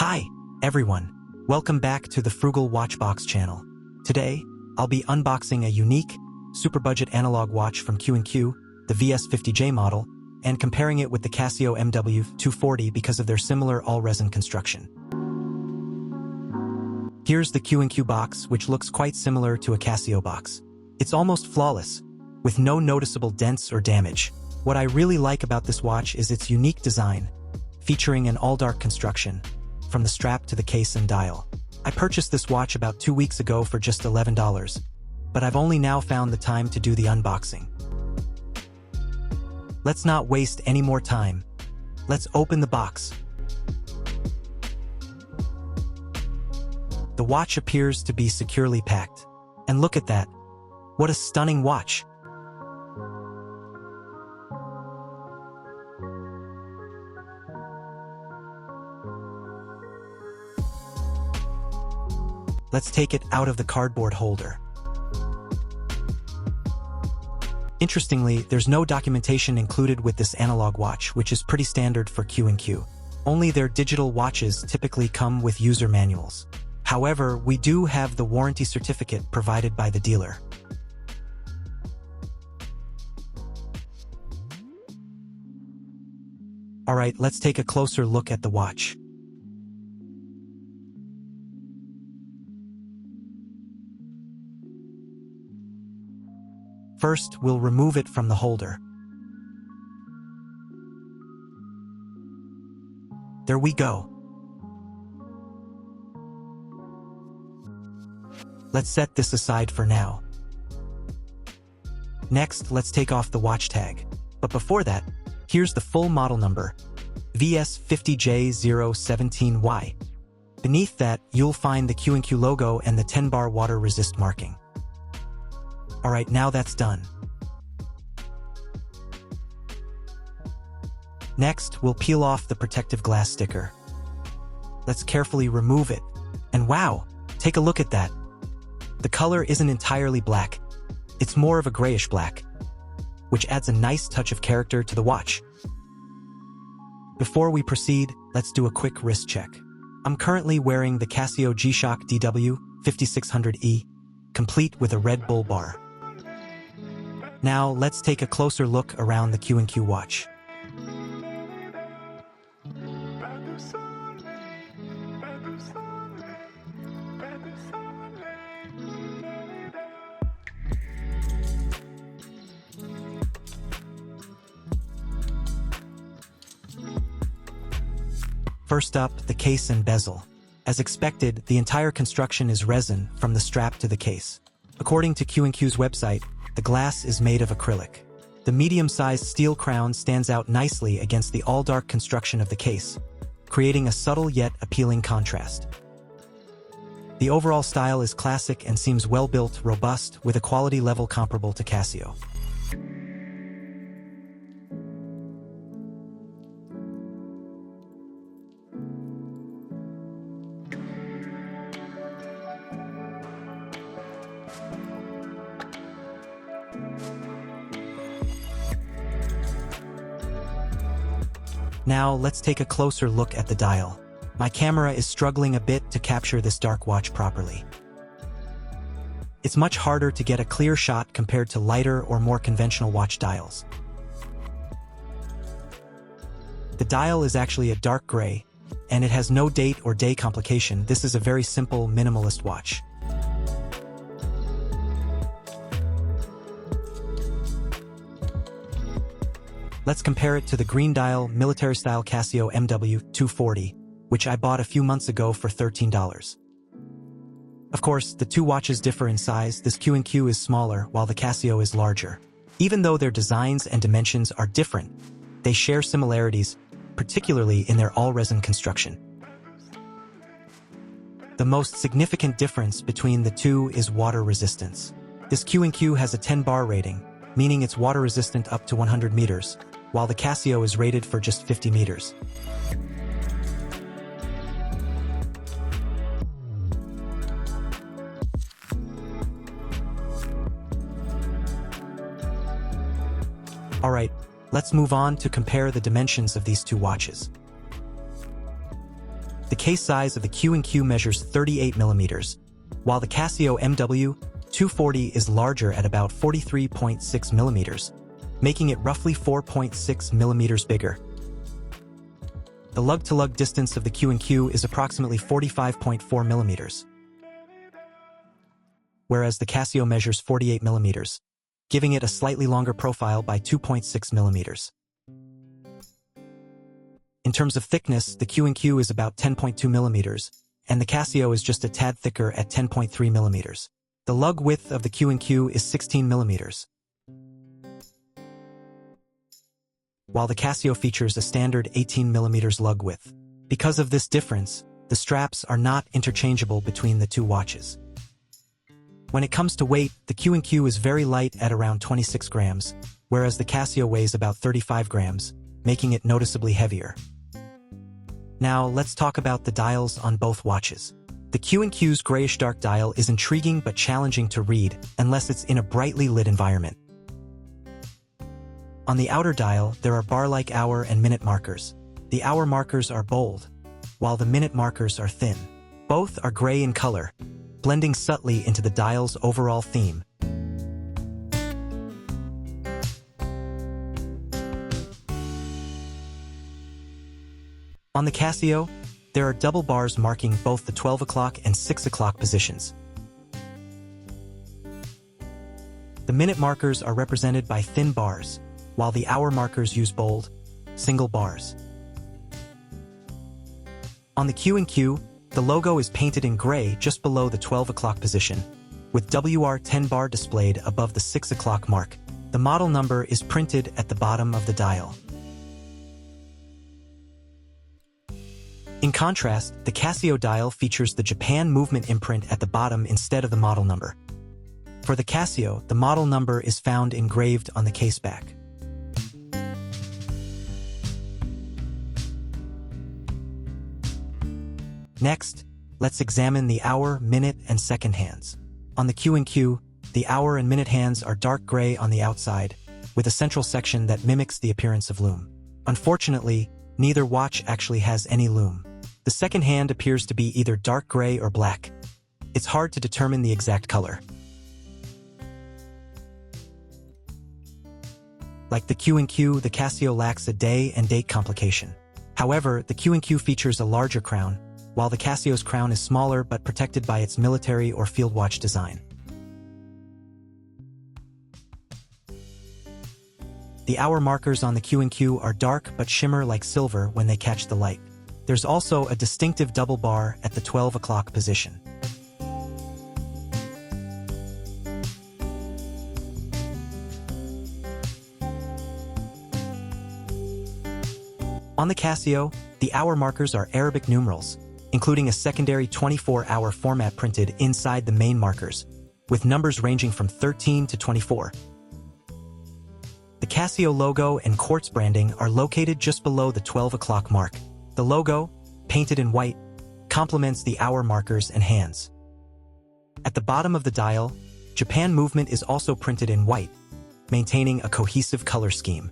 Hi, everyone. Welcome back to the Frugal Watchbox channel. Today, I'll be unboxing a unique, super budget analog watch from Q&Q, the VS50J model, and comparing it with the Casio MW240 because of their similar all-resin construction. Here's the Q&Q box, which looks quite similar to a Casio box. It's almost flawless, with no noticeable dents or damage. What I really like about this watch is its unique design, featuring an all-dark construction, from the strap to the case and dial. I purchased this watch about 2 weeks ago for just $11, but I've only now found the time to do the unboxing. Let's not waste any more time. Let's open the box. The watch appears to be securely packed. And look at that. What a stunning watch. Let's take it out of the cardboard holder. Interestingly, there's no documentation included with this analog watch, which is pretty standard for Q&Q. Only their digital watches typically come with user manuals. However, we do have the warranty certificate provided by the dealer. Alright, let's take a closer look at the watch. First, we'll remove it from the holder. There we go. Let's set this aside for now. Next, let's take off the watch tag. But before that, here's the full model number, VS50J017Y. Beneath that, you'll find the Q&Q logo and the 10-bar water resist marking. Alright, now that's done. Next, we'll peel off the protective glass sticker. Let's carefully remove it. And wow, take a look at that. The color isn't entirely black. It's more of a grayish black, which adds a nice touch of character to the watch. Before we proceed, let's do a quick wrist check. I'm currently wearing the Casio G-Shock DW5600E, complete with a Red Bull bar. Now, let's take a closer look around the Q&Q watch. First up, the case and bezel. As expected, the entire construction is resin from the strap to the case. According to Q&Q's website, the glass is made of acrylic. The medium-sized steel crown stands out nicely against the all-dark construction of the case, creating a subtle yet appealing contrast. The overall style is classic and seems well-built, robust, with a quality level comparable to Casio. Now, let's take a closer look at the dial. My camera is struggling a bit to capture this dark watch properly. It's much harder to get a clear shot compared to lighter or more conventional watch dials. The dial is actually a dark gray, and it has no date or day complication. This is a very simple, minimalist watch. Let's compare it to the green dial, military-style Casio MW240, which I bought a few months ago for $13. Of course, the two watches differ in size. This Q&Q is smaller, while the Casio is larger. Even though their designs and dimensions are different, they share similarities, particularly in their all-resin construction. The most significant difference between the two is water resistance. This Q&Q has a 10-bar rating, meaning it's water-resistant up to 100 meters, while the Casio is rated for just 50 meters. Alright, let's move on to compare the dimensions of these two watches. The case size of the Q&Q measures 38 millimeters, while the Casio MW240 is larger at about 43.6 millimeters, making it roughly 4.6 millimeters bigger. The lug-to-lug distance of the Q&Q is approximately 45.4 millimeters, whereas the Casio measures 48 millimeters, giving it a slightly longer profile by 2.6 millimeters. In terms of thickness, the Q&Q is about 10.2 millimeters, and the Casio is just a tad thicker at 10.3 millimeters. The lug width of the Q&Q is 16 millimeters, while the Casio features a standard 18 millimeters lug width. Because of this difference, the straps are not interchangeable between the two watches. When it comes to weight, the Q&Q is very light at around 26 grams, whereas the Casio weighs about 35 grams, making it noticeably heavier. Now, let's talk about the dials on both watches. The Q&Q's grayish dark dial is intriguing but challenging to read unless it's in a brightly lit environment. On the outer dial, there are bar-like hour and minute markers. The hour markers are bold, while the minute markers are thin. Both are gray in color, blending subtly into the dial's overall theme. On the Casio, there are double bars marking both the 12 o'clock and 6 o'clock positions. The minute markers are represented by thin bars, while the hour markers use bold, single bars. On the Q&Q, the logo is painted in gray just below the 12 o'clock position, with WR10 bar displayed above the 6 o'clock mark. The model number is printed at the bottom of the dial. In contrast, the Casio dial features the Japan movement imprint at the bottom instead of the model number. For the Casio, the model number is found engraved on the case back. Next, let's examine the hour, minute, and second hands. On the Q&Q, the hour and minute hands are dark gray on the outside, with a central section that mimics the appearance of loom. Unfortunately, neither watch actually has any loom. The second hand appears to be either dark gray or black. It's hard to determine the exact color. Like the Q&Q, the Casio lacks a day and date complication. However, the Q&Q features a larger crown, while the Casio's crown is smaller but protected by its military or field watch design. The hour markers on the Q&Q are dark but shimmer like silver when they catch the light. There's also a distinctive double bar at the 12 o'clock position. On the Casio, the hour markers are Arabic numerals, including a secondary 24-hour format printed inside the main markers, with numbers ranging from 13 to 24. The Casio logo and quartz branding are located just below the 12 o'clock mark. The logo, painted in white, complements the hour markers and hands. At the bottom of the dial, Japan movement is also printed in white, maintaining a cohesive color scheme.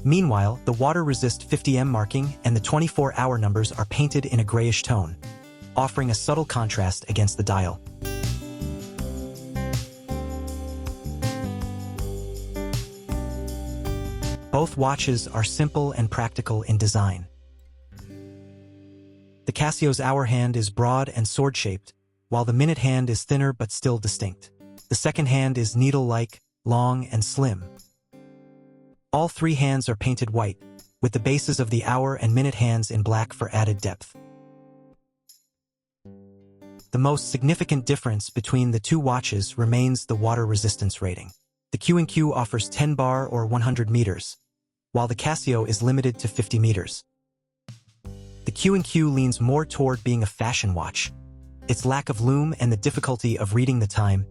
Meanwhile, the water-resist 50M marking and the 24-hour numbers are painted in a grayish tone, offering a subtle contrast against the dial. Both watches are simple and practical in design. The Casio's hour hand is broad and sword-shaped, while the minute hand is thinner but still distinct. The second hand is needle-like, long, and slim. All three hands are painted white, with the bases of the hour and minute hands in black for added depth. The most significant difference between the two watches remains the water resistance rating. The Q&Q offers 10 bar or 100 meters, while the Casio is limited to 50 meters. The Q&Q leans more toward being a fashion watch. Its lack of loom and the difficulty of reading the time,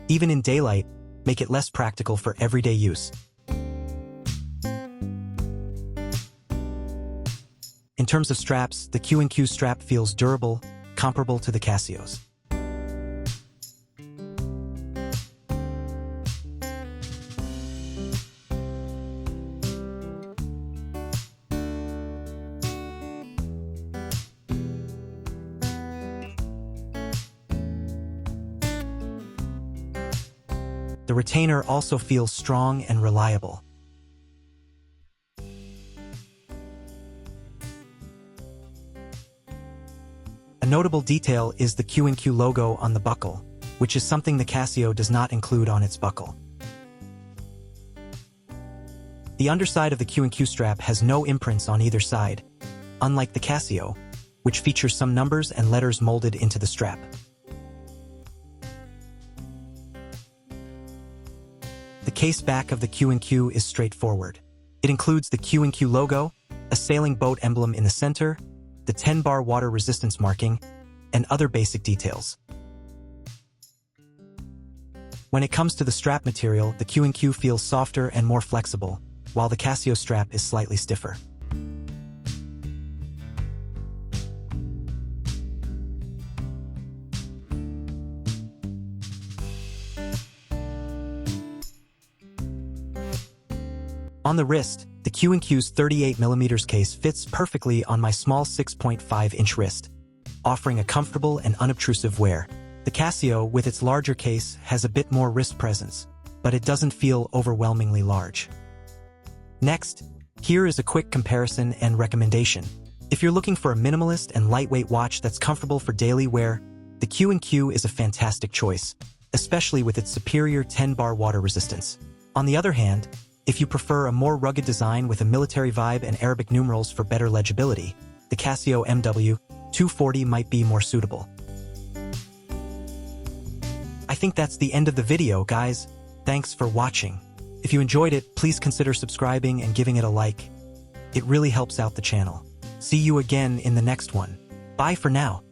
even in daylight, make it less practical for everyday use. In terms of straps, the Q&Q strap feels durable, comparable to the Casio's. The retainer also feels strong and reliable. A notable detail is the Q&Q logo on the buckle, which is something the Casio does not include on its buckle. The underside of the Q&Q strap has no imprints on either side, unlike the Casio, which features some numbers and letters molded into the strap. The case back of the Q&Q is straightforward. It includes the Q&Q logo, a sailing boat emblem in the center, the 10-bar water resistance marking, and other basic details. When it comes to the strap material, the Q&Q feels softer and more flexible, while the Casio strap is slightly stiffer. On the wrist, the Q&Q's 38mm case fits perfectly on my small 6.5-inch wrist, offering a comfortable and unobtrusive wear. The Casio, with its larger case, has a bit more wrist presence, but it doesn't feel overwhelmingly large. Next, here is a quick comparison and recommendation. If you're looking for a minimalist and lightweight watch that's comfortable for daily wear, the Q&Q is a fantastic choice, especially with its superior 10-bar water resistance. On the other hand, if you prefer a more rugged design with a military vibe and Arabic numerals for better legibility, the Casio MW240 might be more suitable. I think that's the end of the video, guys. Thanks for watching. If you enjoyed it, please consider subscribing and giving it a like. It really helps out the channel. See you again in the next one. Bye for now.